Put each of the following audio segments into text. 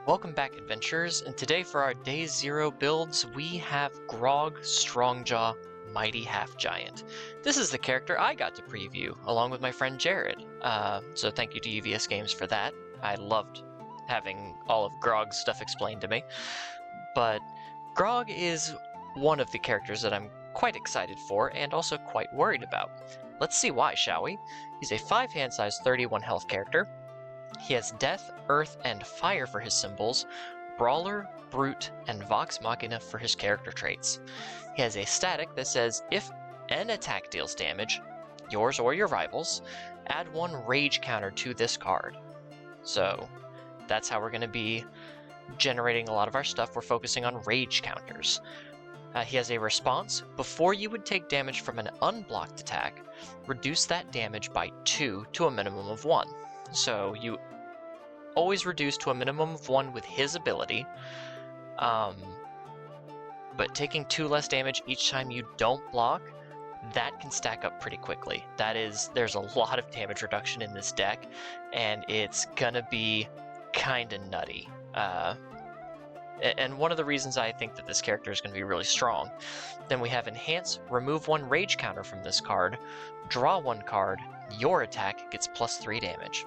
Welcome back, adventurers, and today for our Day 0 builds, we have Grog Strongjaw, Mighty Half-Giant. This is the character I got to preview, along with my friend Jared, so thank you to UVS Games for that. I loved having all of Grog's stuff explained to me. But Grog is one of the characters that I'm quite excited for, and also quite worried about. Let's see why, shall we? He's a 5 hand size, 31 health character. He has Death, Earth, and Fire for his symbols, Brawler, Brute, and Vox Machina for his character traits. He has a static that says, if an attack deals damage, yours or your rivals, add 1 rage counter to this card. So that's how we're going to be generating a lot of our stuff. We're focusing on rage counters. He has a response. Before you would take damage from an unblocked attack, reduce that damage by 2 to a minimum of 1. So you always reduce to a minimum of 1 with his ability, but taking 2 less damage each time you don't block, that can stack up pretty quickly. There's a lot of damage reduction in this deck, and it's gonna be kinda nutty. And one of the reasons I think that this character is going to be really strong. Then we have Enhance, remove 1 rage counter from this card, draw 1 card, your attack gets +3 damage.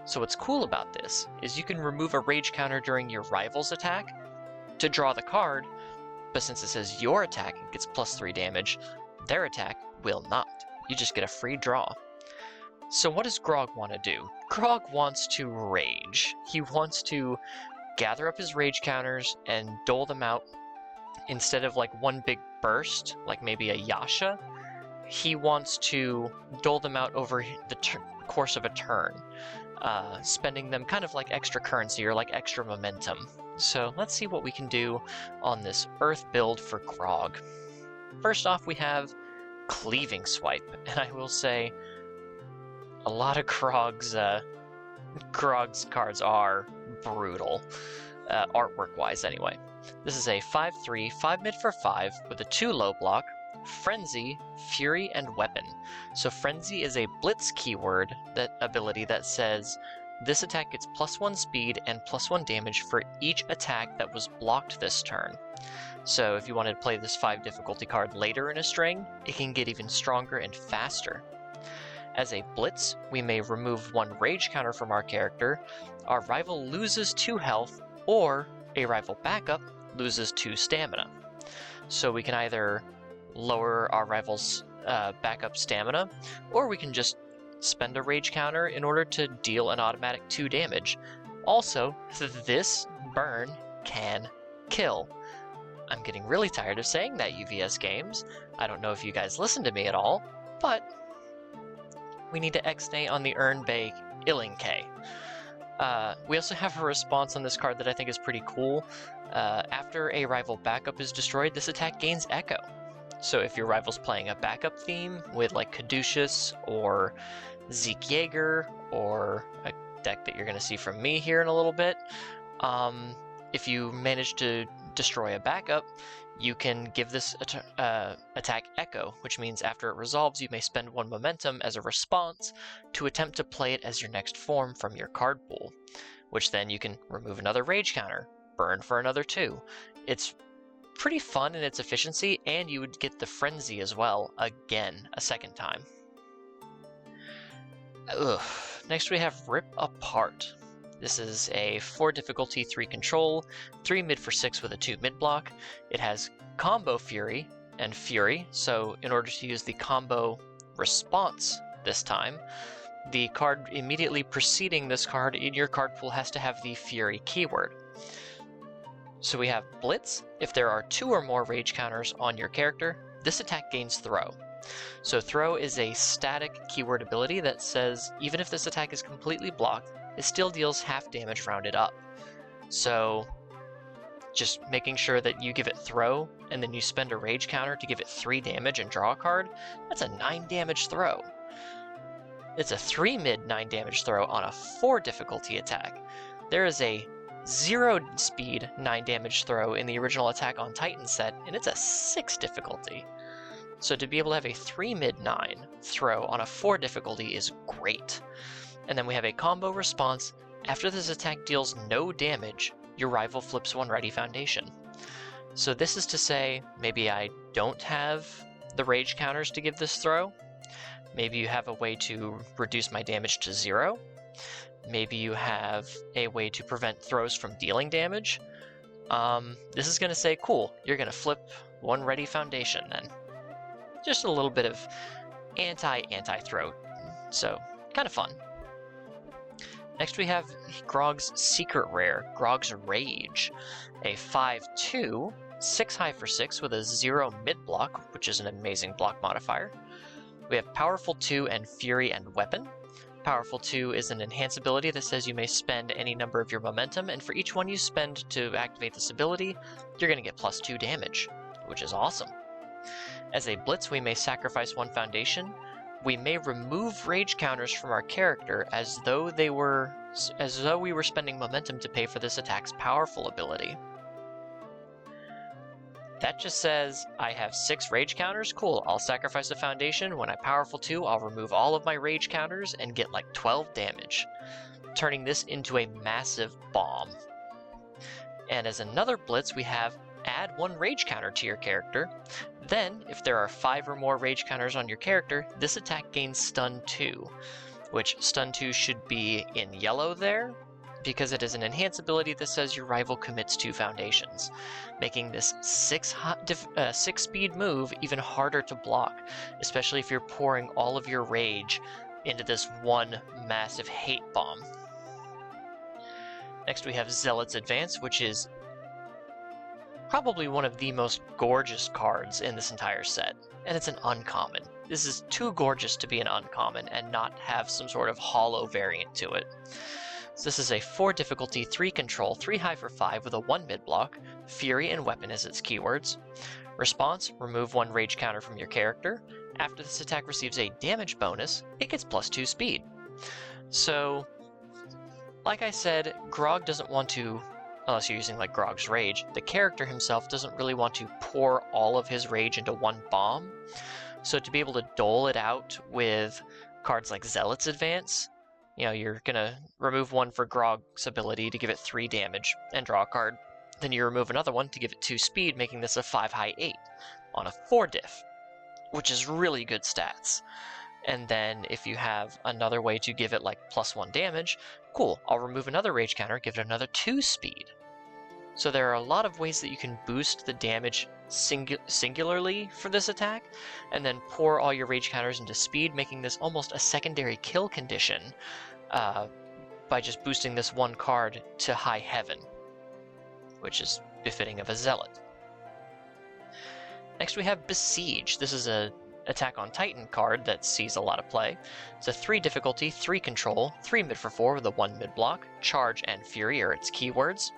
So what's cool about this is you can remove a rage counter during your rival's attack to draw the card, but since it says your attack gets +3 damage, their attack will not. You just get a free draw. So what does Grog want to do? Grog wants to rage. He wants to gather up his rage counters and dole them out instead of like one big burst, like maybe a Yasha. He wants to dole them out over the course of a turn, spending them kind of like extra currency or like extra momentum. So let's see what we can do on this Earth build for Grog. First off, we have Cleaving Swipe, and I will say a lot of Grog's cards are brutal, artwork-wise anyway. This is a 5/3, 5 mid for 5 with a 2 low block, Frenzy, Fury, and Weapon. So Frenzy is a Blitz keyword ability that says this attack gets +1 speed and +1 damage for each attack that was blocked this turn. So if you wanted to play this 5 difficulty card later in a string, it can get even stronger and faster. As a Blitz, we may remove 1 rage counter from our character, our rival loses 2 health, or a rival backup loses 2 stamina. So we can either lower our rival's backup stamina, or we can just spend a rage counter in order to deal an automatic 2 damage. Also, this burn can kill. I'm getting really tired of saying that, UVS Games. I don't know if you guys listen to me at all, but we need to X-nay on the Urn Bay Illinkay. We also have a response on this card that I think is pretty cool. After a rival backup is destroyed, this attack gains Echo. So if your rival's playing a backup theme with like Caduceus or Zeke Yeager or a deck that you're going to see from me here in a little bit, if you manage to destroy a backup, you can give this attack Echo, which means after it resolves, you may spend 1 momentum as a response to attempt to play it as your next form from your card pool, which then you can remove another rage counter, burn for another 2. It's pretty fun in its efficiency, and you would get the Frenzy as well, again, a second time. Next we have Rip Apart. This is a 4 difficulty, 3 control, 3 mid for 6 with a 2 mid block. It has combo Fury and Fury, so in order to use the combo response this time, the card immediately preceding this card in your card pool has to have the Fury keyword. So we have Blitz. If there are 2 or more rage counters on your character, this attack gains Throw. So Throw is a static keyword ability that says even if this attack is completely blocked, it still deals half damage rounded up. So just making sure that you give it Throw and then you spend a rage counter to give it 3 damage and draw a card, that's a 9 damage Throw. It's a 3 mid 9 damage Throw on a 4 difficulty attack. There is a 0 speed 9 damage Throw in the original Attack on Titan set, and it's a 6 difficulty. So to be able to have a 3 mid 9 Throw on a 4 difficulty is great. And then we have a combo response. After this attack deals no damage, your rival flips 1 ready foundation. So this is to say, maybe I don't have the rage counters to give this throw. Maybe you have a way to reduce my damage to 0. Maybe you have a way to prevent throws from dealing damage. This is going to say, cool, you're going to flip 1 ready foundation then. Just a little bit of anti-throw. So, kind of fun. Next we have Grog's secret rare, Grog's Rage. A 5/2, 6 high for 6 with a 0 mid block, which is an amazing block modifier. We have Powerful 2 and Fury and Weapon. Powerful 2 is an enhance ability that says you may spend any number of your momentum, and for each one you spend to activate this ability, you're going to get +2 damage, which is awesome. As a blitz, we may sacrifice 1 foundation. We may remove rage counters from our character as though we were spending momentum to pay for this attack's powerful ability. That just says, I have 6 rage counters, cool, I'll sacrifice a foundation. When I powerful 2, I'll remove all of my rage counters and get like 12 damage, turning this into a massive bomb. And as another blitz, we have add 1 rage counter to your character. Then, if there are 5 or more rage counters on your character, this attack gains stun 2, which stun 2 should be in yellow there, because it is an enhance ability that says your rival commits 2 foundations, making this 6 speed move even harder to block, especially if you're pouring all of your rage into this one massive hate bomb. Next we have Zealot's Advance, which is probably one of the most gorgeous cards in this entire set, and it's an uncommon. This is too gorgeous to be an uncommon and not have some sort of hollow variant to it. So this is a 4 difficulty, 3 control, 3 high for 5 with a 1 mid block, Fury and Weapon as its keywords. Response, remove 1 rage counter from your character. After this attack receives a damage bonus, it gets +2 speed. So, like I said, Grog doesn't want to, unless you're using like Grog's Rage, the character himself doesn't really want to pour all of his rage into 1 bomb. So to be able to dole it out with cards like Zealot's Advance, you know, you're gonna remove 1 for Grog's ability to give it 3 damage and draw a card. Then you remove another one to give it 2 speed, making this a 5 high 8 on a 4 diff, which is really good stats. And then if you have another way to give it like +1 damage, cool, I'll remove another rage counter, give it another 2 speed. So there are a lot of ways that you can boost the damage singularly for this attack, and then pour all your rage counters into speed, making this almost a secondary kill condition by just boosting this 1 card to high heaven, which is befitting of a Zealot. Next we have Besiege. This is a Attack on Titan card that sees a lot of play. It's a 3 difficulty, 3 control, 3 mid for 4 with a 1 mid block. Charge and Fury are its keywords.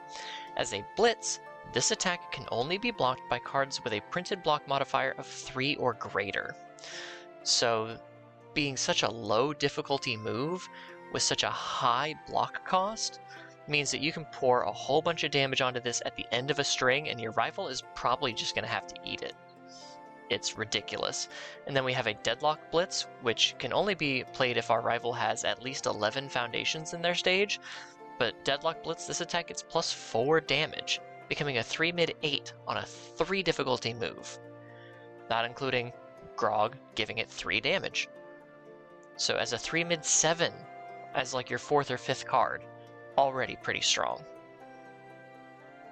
As a blitz, this attack can only be blocked by cards with a printed block modifier of 3 or greater. So, being such a low difficulty move with such a high block cost means that you can pour a whole bunch of damage onto this at the end of a string, and your rival is probably just going to have to eat it. It's ridiculous. And then we have a Deadlock Blitz, which can only be played if our rival has at least 11 foundations in their stage, but Deadlock Blitz, this attack gets +4 damage, becoming a 3 mid 8 on a 3 difficulty move, not including Grog giving it 3 damage. So as a 3 mid 7, as like your 4th or 5th card, already pretty strong.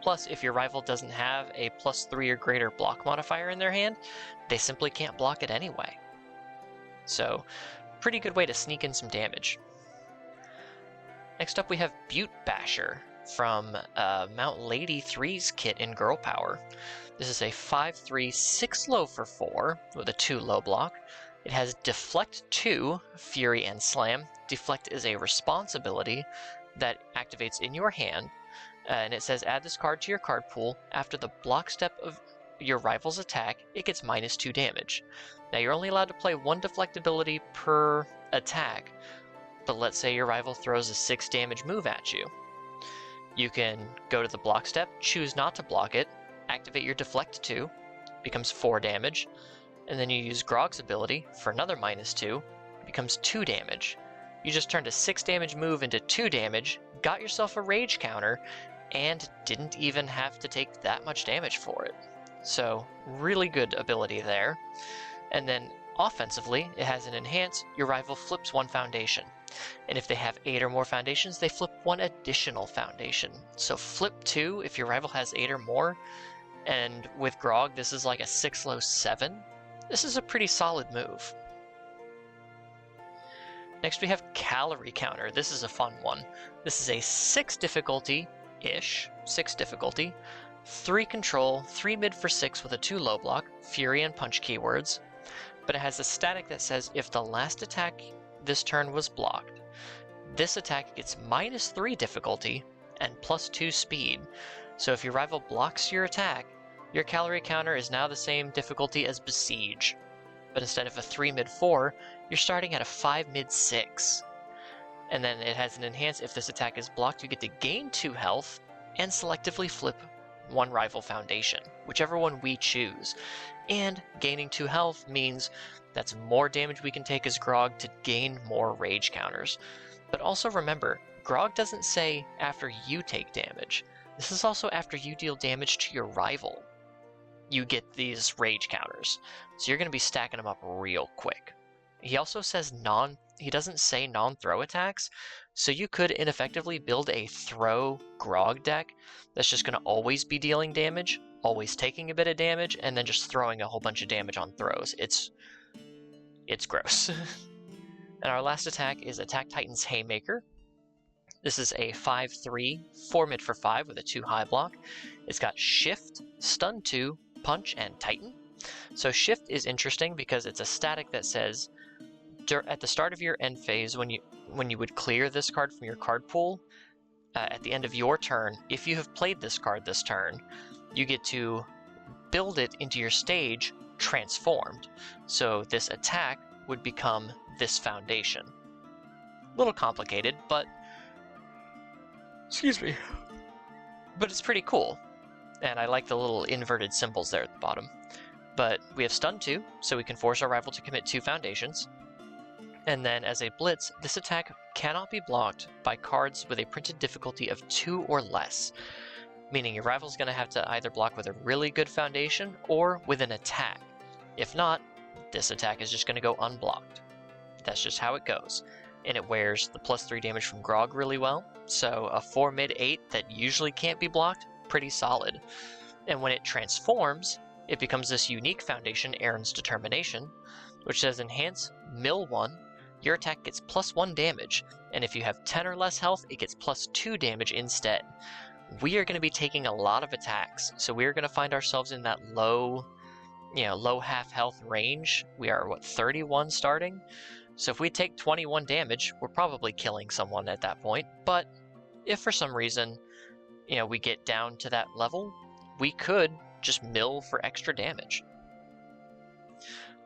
Plus, if your rival doesn't have a +3 or greater block modifier in their hand, they simply can't block it anyway. So, pretty good way to sneak in some damage. Next up we have Butte Basher from Mount Lady 3's kit in Girl Power. This is a 5/3, 6 low for 4 with a 2 low block. It has Deflect 2, Fury and Slam. Deflect is a response ability that activates in your hand, and it says add this card to your card pool. After the block step of your rival's attack, it gets -2 damage. Now you're only allowed to play 1 deflect ability per attack, but let's say your rival throws a 6 damage move at you. You can go to the block step, choose not to block it, activate your deflect 2, becomes 4 damage, and then you use Grog's ability for another -2, it becomes 2 damage. You just turned a 6 damage move into 2 damage, got yourself a rage counter, and didn't even have to take that much damage for it. So really good ability there. And then offensively, it has an enhance, your rival flips 1 foundation. And if they have 8 or more foundations, they flip 1 additional foundation. So flip 2 if your rival has 8 or more. And with Grog, this is like a 6 low 7. This is a pretty solid move. Next we have Calorie Counter. This is a fun one. This is a 6 difficulty-ish, 6 difficulty, 3 control, 3 mid for 6 with a 2 low block, Fury and Punch keywords. But it has a static that says if the last attack this turn was blocked, this attack gets -3 difficulty and +2 speed. So if your rival blocks your attack, your calorie counter is now the same difficulty as Besiege. But instead of a 3 mid 4, you're starting at a 5 mid 6. And then it has an enhance, if this attack is blocked, you get to gain 2 health and selectively flip 1 rival foundation, whichever one we choose. And gaining 2 health means that's more damage we can take as Grog to gain more rage counters. But also remember, Grog doesn't say after you take damage. This is also after you deal damage to your rival. You get these rage counters. So you're going to be stacking them up real quick. He also says he doesn't say non-throw attacks, so you could ineffectively build a throw Grog deck that's just going to always be dealing damage, always taking a bit of damage, and then just throwing a whole bunch of damage on throws. It's gross. And our last attack is Attack Titan's Haymaker. This is a 5/3, 4 mid for 5 with a 2 high block. It's got Shift, Stun 2, Punch, and Titan. So Shift is interesting because it's a static that says at the start of your end phase, when you would clear this card from your card pool, at the end of your turn, if you have played this card this turn, you get to build it into your stage transformed. So this attack would become this foundation. A little complicated, but excuse me. But it's pretty cool. And I like the little inverted symbols there at the bottom. But we have Stun 2, so we can force our rival to commit 2 foundations. And then as a blitz, this attack cannot be blocked by cards with a printed difficulty of 2 or less. Meaning your rival's going to have to either block with a really good foundation or with an attack. If not, this attack is just going to go unblocked. That's just how it goes. And it wears the +3 damage from Grog really well, so a 4 mid 8 that usually can't be blocked, pretty solid. And when it transforms, it becomes this unique foundation, Aaron's Determination, which says enhance, mill 1, your attack gets +1 damage, and if you have 10 or less health, it gets +2 damage instead. We are going to be taking a lot of attacks, so we are going to find ourselves in that low half health range. We are, 31 starting? So if we take 21 damage, we're probably killing someone at that point. But if for some reason, we get down to that level, we could just mill for extra damage.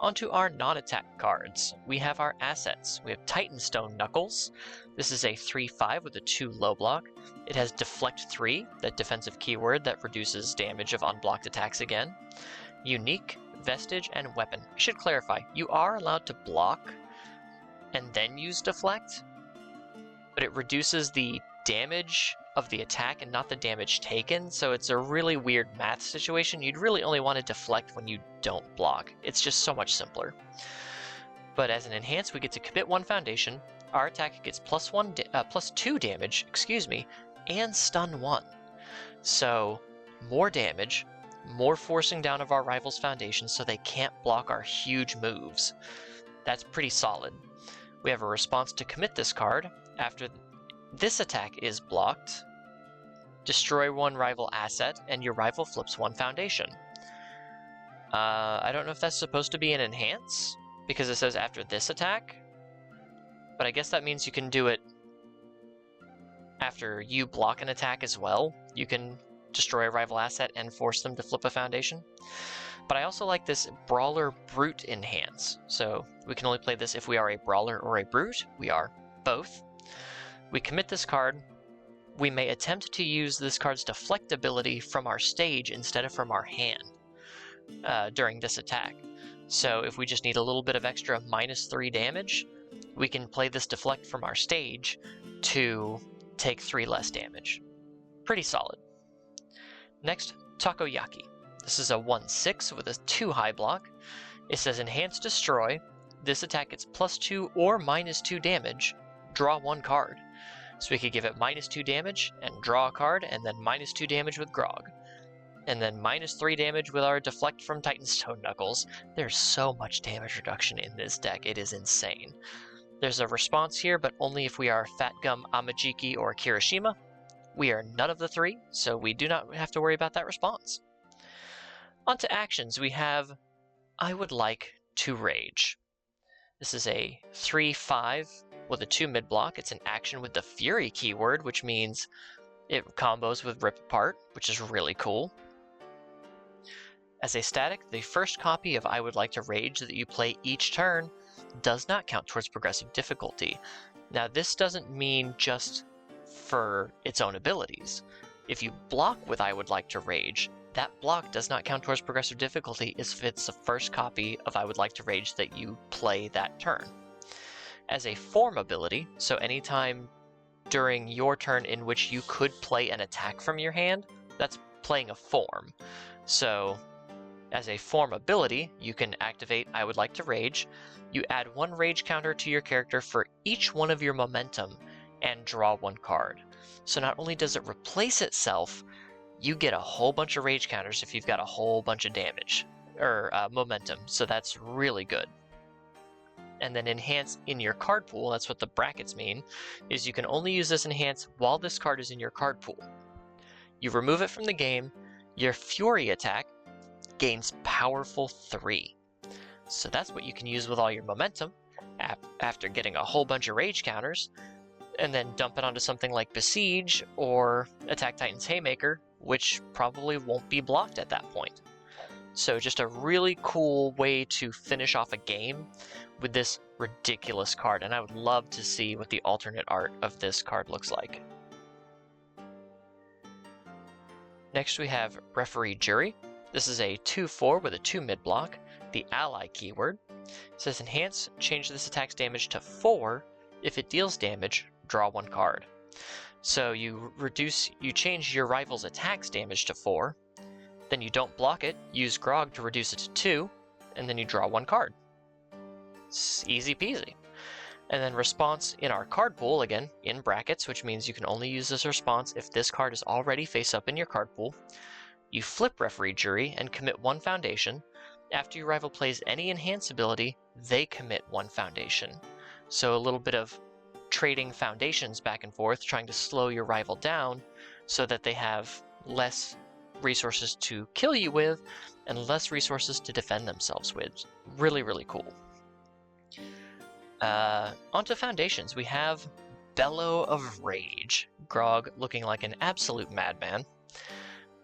Onto our non-attack cards. We have our assets. We have Titanstone Knuckles. This is a 3/5 with a 2 low block. It has Deflect 3, that defensive keyword that reduces damage of unblocked attacks again. Unique, Vestige, and Weapon. I should clarify, you are allowed to block and then use Deflect, but it reduces the damage of the attack and not the damage taken, so it's a really weird math situation. You'd really only want to deflect when you don't block. It's just so much simpler. But as an enhance, we get to commit 1 foundation. Our attack gets +2 damage, and stun 1. So more damage, more forcing down of our rival's foundation so they can't block our huge moves. That's pretty solid. We have a response to commit this card. After this attack is blocked, destroy 1 rival asset, and your rival flips 1 foundation. I don't know if that's supposed to be an enhance, because it says after this attack, but I guess that means you can do it after you block an attack as well. You can destroy a rival asset and force them to flip a foundation. But I also like this Brawler Brute enhance. So we can only play this if we are a Brawler or a Brute. We are both. We commit this card. We may attempt to use this card's deflect ability from our stage instead of from our hand during this attack. So if we just need a little bit of extra -3 damage, we can play this deflect from our stage to take 3 less damage. Pretty solid. Next, Takoyaki. This is a 1/6 with a 2 high block. It says Enhance Destroy. This attack gets +2 or -2 damage. Draw 1 card. So we could give it -2 damage and draw a card, and then -2 damage with Grog. And then -3 damage with our Deflect from Titan Stone Knuckles. There's so much damage reduction in this deck, it is insane. There's a response here, but only if we are Fat Gum, Amajiki, or Kirishima. We are none of the 3, so we do not have to worry about that response. On to actions, we have I Would Like to Rage. This is a 3/5 with a 2 mid block. It's an action with the Fury keyword, which means it combos with Rip Apart, which is really cool. As a static, the first copy of I Would Like to Rage that you play each turn does not count towards progressive difficulty. Now, this doesn't mean just for its own abilities. If you block with I Would Like to Rage, that block does not count towards progressive difficulty if it's the first copy of I Would Like to Rage that you play that turn. As a form ability, so anytime during your turn in which you could play an attack from your hand, that's playing a form. So, as a form ability, you can activate I Would Like to Rage. You add 1 rage counter to your character for each one of your momentum and draw 1 card. So not only does it replace itself, you get a whole bunch of rage counters if you've got a whole bunch of damage, or momentum, so that's really good. And then enhance in your card pool, that's what the brackets mean, is you can only use this enhance while this card is in your card pool. You remove it from the game, your Fury attack gains powerful 3. So that's what you can use with all your momentum after getting a whole bunch of rage counters, and then dump it onto something like Besiege or Attack Titan's Haymaker, which probably won't be blocked at that point. So just a really cool way to finish off a game with this ridiculous card, and I would love to see what the alternate art of this card looks like. Next we have Referee Jury. This is a 2/4 with a 2 mid block, the ally keyword. It says enhance, change this attack's damage to 4. If it deals damage, draw 1 card. So you change your rival's attack's damage to 4, then you don't block it, use Grog to reduce it to 2, and then you draw 1 card. It's easy peasy. And then response in our card pool, again, in brackets, which means you can only use this response if this card is already face up in your card pool. You flip Referee Jury and commit 1 foundation. After your rival plays any enhance ability, they commit 1 foundation. So a little bit of trading foundations back and forth, trying to slow your rival down so that they have less resources to kill you with and less resources to defend themselves with. Really, really cool. Onto foundations, we have Bellow of Rage. Grog looking like an absolute madman.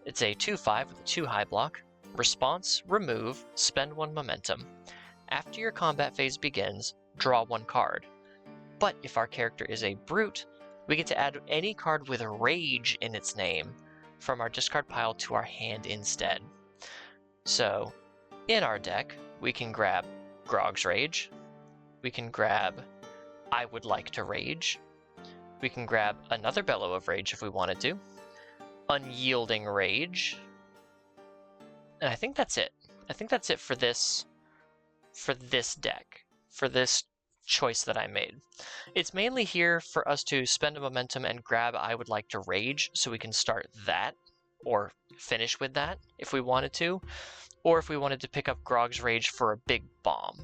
It's a 2/5 with a 2 high block. Response, remove, spend 1 momentum. After your combat phase begins, draw 1 card. But if our character is a brute, we get to add any card with Rage in its name from our discard pile to our hand instead. So, in our deck, we can grab Grog's Rage, we can grab I Would Like to Rage, we can grab another Bellow of Rage if we wanted to, Unyielding Rage, and I think that's it. I think that's it for this deck, for this choice that I made. It's mainly here for us to spend a momentum and grab I Would Like to Rage so we can start that, or finish with that if we wanted to, or if we wanted to pick up Grog's Rage for a big bomb.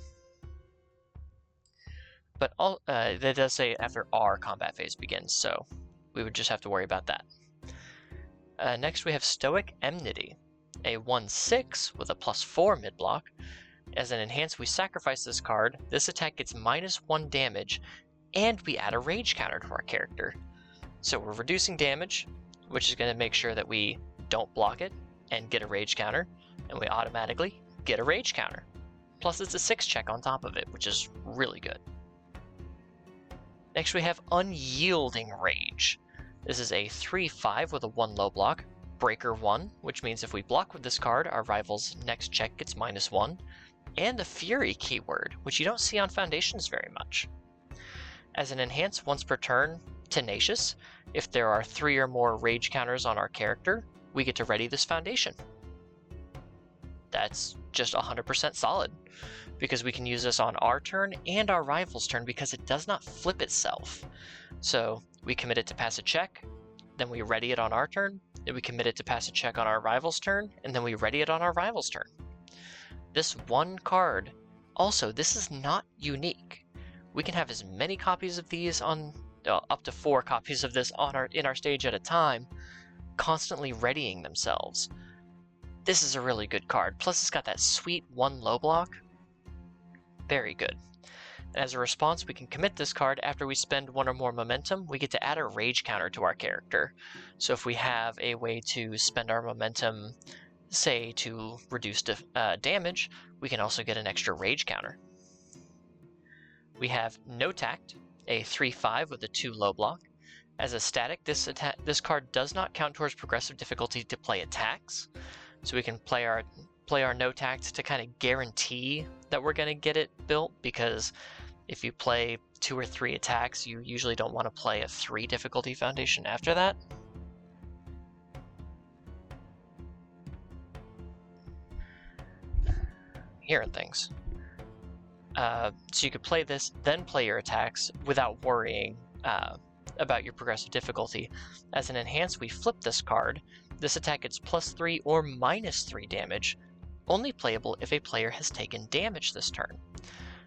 But that does say after our combat phase begins, so we would just have to worry about that. Next we have Stoic Enmity, a 1/6 with a +4 mid block. As an enhance, we sacrifice this card. This attack gets -1 damage, and we add a rage counter to our character. So we're reducing damage, which is going to make sure that we don't block it and get a rage counter, and we automatically get a rage counter. Plus it's a 6 check on top of it, which is really good. Next we have Unyielding Rage. This is a 3/5 with a 1 low block, Breaker 1, which means if we block with this card, our rival's next check gets -1, and the Fury keyword, which you don't see on Foundations very much. As an enhance once per turn, Tenacious. If there are 3 or more rage counters on our character, we get to ready this foundation. That's just 100% solid, because we can use this on our turn and our rival's turn because it does not flip itself. So we commit it to pass a check, then we ready it on our turn, then we commit it to pass a check on our rival's turn, and then we ready it on our rival's turn. This one card, also, this is not unique. We can have as many copies of these on, up to 4 copies of this in our stage at a time, constantly readying themselves. This is a really good card. Plus, it's got that sweet 1 low block. Very good. And as a response, we can commit this card after we spend 1 or more momentum. We get to add a rage counter to our character. So if we have a way to spend our momentum, say, to reduce damage, we can also get an extra rage counter. We have No Tact, a 3/5 with a 2 low block. As a static, this card does not count towards progressive difficulty to play attacks. So we can play our No Tact to kind of guarantee that we're going to get it built, because if you play 2 or 3 attacks, you usually don't want to play a 3 difficulty foundation after that. Hearing things. So you could play this, then play your attacks without worrying about your progressive difficulty. As an enhance, we flip this card. This attack gets +3 or -3 damage, only playable if a player has taken damage this turn.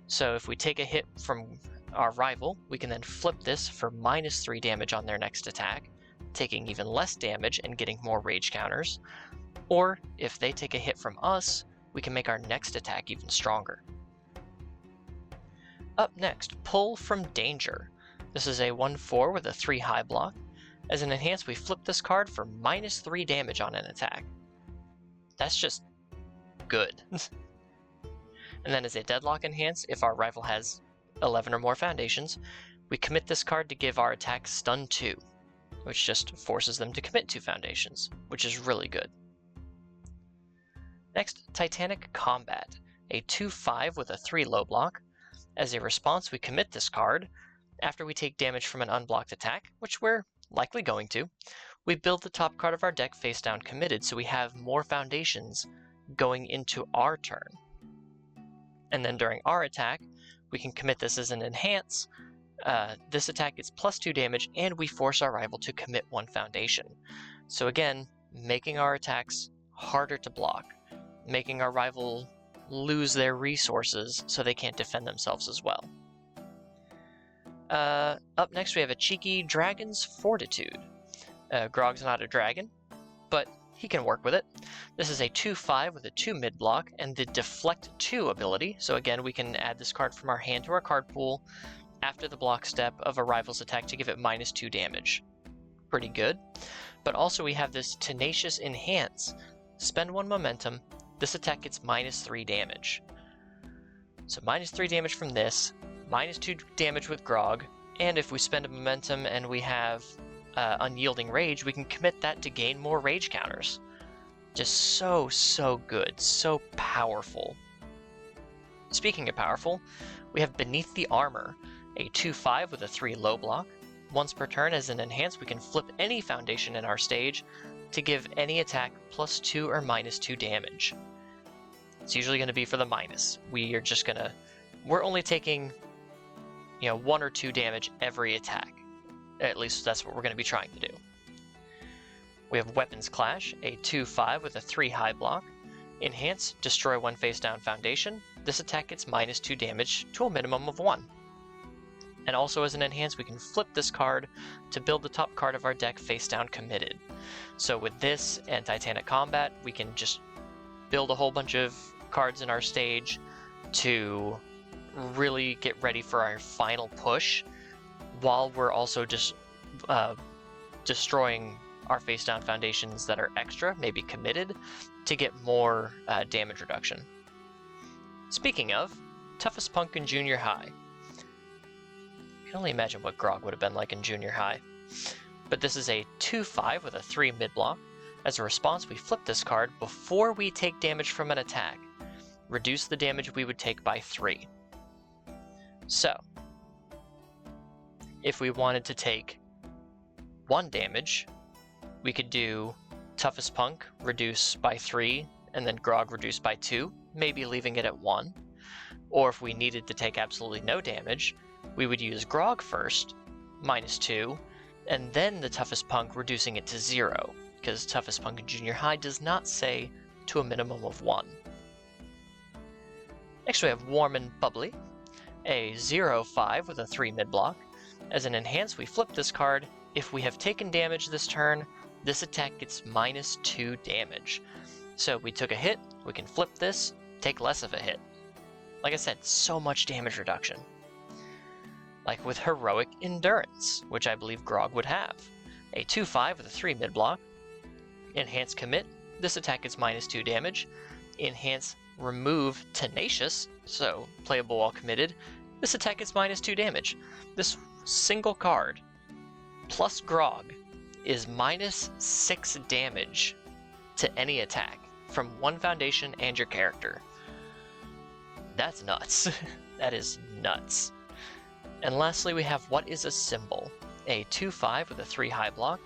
So if we take a hit from our rival, we can then flip this for -3 damage on their next attack, taking even less damage and getting more rage counters. Or if they take a hit from us, we can make our next attack even stronger. Up next, Pull from Danger. This is a 1/4 with a 3 high block. As an enhance, we flip this card for -3 damage on an attack. That's just good. And then as a deadlock enhance, if our rival has 11 or more foundations, we commit this card to give our attack stun 2, which just forces them to commit 2 foundations, which is really good. Next, Titanic Combat, a 2/5 with a 3 low block. As a response, we commit this card. After we take damage from an unblocked attack, which we're likely going to, we build the top card of our deck face down committed, so we have more foundations going into our turn. And then during our attack, we can commit this as an enhance. This attack gets +2 damage, and we force our rival to commit 1 foundation. So again, making our attacks harder to block, making our rival lose their resources so they can't defend themselves as well. Up next, we have a cheeky Dragon's Fortitude. Grog's not a dragon, but he can work with it. This is a 2/5 with a 2 mid block and the Deflect 2 ability. So again, we can add this card from our hand to our card pool after the block step of a rival's attack to give it -2 damage. Pretty good. But also we have this Tenacious Enhance. Spend 1 momentum. This attack gets -3 damage. So -3 damage from this, -2 damage with Grog, and if we spend a momentum and we have Unyielding Rage, we can commit that to gain more rage counters. Just so good, so powerful. Speaking of powerful, we have Beneath the Armor, a 2/5 with a 3 low block. Once per turn, as an enhance, we can flip any foundation in our stage to give any attack +2 or -2 damage. It's usually going to be for the minus. We're only taking 1 or 2 damage every attack. At least that's what we're going to be trying to do. We have Weapons Clash, a 2/5 with a 3 high block. Enhance, destroy 1 face down foundation. This attack gets -2 damage to a minimum of 1. And also as an enhance, we can flip this card to build the top card of our deck face down committed. So with this and Titanic Combat, we can just build a whole bunch of cards in our stage to really get ready for our final push, while we're also just destroying our face down foundations that are extra, maybe committed, to get more damage reduction. Speaking of, Toughest Punk in junior high. I can only imagine what Grog would have been like in junior high. But this is a 2/5 with a 3 mid block. As a response, we flip this card before we take damage from an attack. Reduce the damage we would take by 3. So, if we wanted to take 1 damage, we could do Toughest Punk reduce by 3, and then Grog reduce by 2, maybe leaving it at 1. Or if we needed to take absolutely no damage, we would use Grog first, -2, and then the Toughest Punk reducing it to 0, because Toughest Punk in Junior High does not say to a minimum of 1. Next we have Warm and Bubbly, a 0/5 with a 3 mid-block. As an enhance, we flip this card. If we have taken damage this turn, this attack gets -2 damage. So we took a hit, we can flip this, take less of a hit. Like I said, so much damage reduction. Like with Heroic Endurance, which I believe Grog would have. A 2/5 with a 3 mid-block. Enhance Commit, this attack gets -2 damage. Enhance Remove Tenacious, so playable while committed, this attack gets -2 damage. This single card, plus Grog, is -6 damage to any attack from one foundation and your character. That's nuts. That is nuts. And lastly, we have What is a Symbol? A 2/5 with a 3 high block,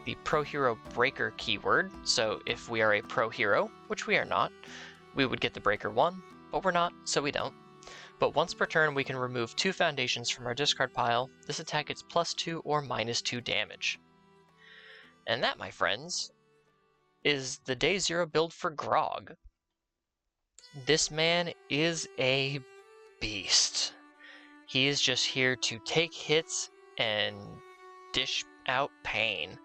the Pro Hero Breaker keyword, so if we are a Pro Hero, which we are not, we would get the Breaker 1, but we're not, so we don't. But once per turn, we can remove 2 foundations from our discard pile. This attack gets +2 or -2 damage. And that, my friends, is the Day 0 build for Grog. This man is a beast. He is just here to take hits and dish out pain.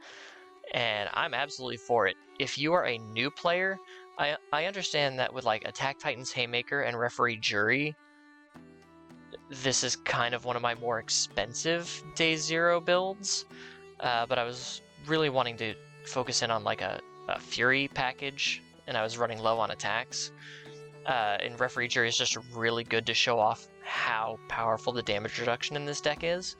And I'm absolutely for it. If you are a new player, I understand that with like Attack Titan's Haymaker and Referee Jury, this is kind of one of my more expensive Day 0 builds, but I was really wanting to focus in on like a Fury package, and I was running low on attacks. And Referee Jury is just really good to show off how powerful the damage reduction in this deck is.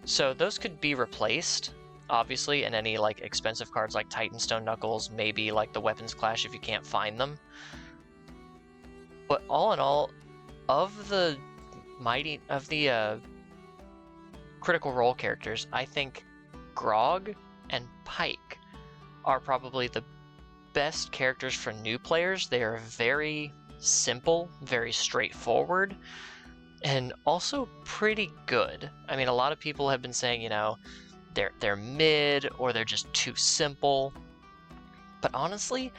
So those could be replaced, obviously, and any like expensive cards like Titanstone Knuckles, maybe like the Weapons Clash if you can't find them. But all in all, of the Critical Role characters, I think Grog and Pike are probably the best characters for new players. They are very simple, very straightforward, and also pretty good. I mean, a lot of people have been saying, you know, they're mid or they're just too simple. But honestly,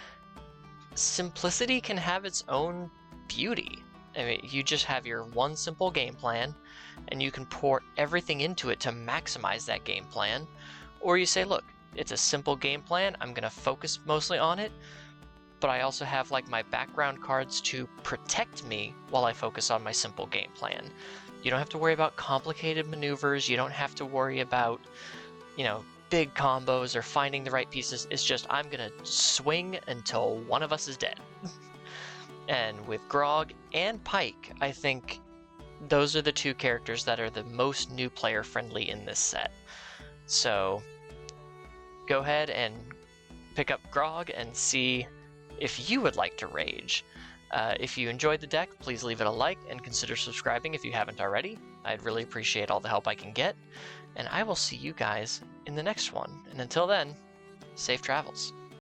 simplicity can have its own beauty. I mean, you just have your one simple game plan, and you can pour everything into it to maximize that game plan. Or you say, look, it's a simple game plan, I'm going to focus mostly on it, but I also have like my background cards to protect me while I focus on my simple game plan. You don't have to worry about complicated maneuvers, you don't have to worry about, you know, big combos or finding the right pieces. It's just, I'm going to swing until one of us is dead. And with Grog and Pike, I think those are the two characters that are the most new player friendly in this set. So go ahead and pick up Grog and see if you would like to rage. If you enjoyed the deck, please leave it a like and consider subscribing if you haven't already. I'd really appreciate all the help I can get. And I will see you guys in the next one. And until then, safe travels.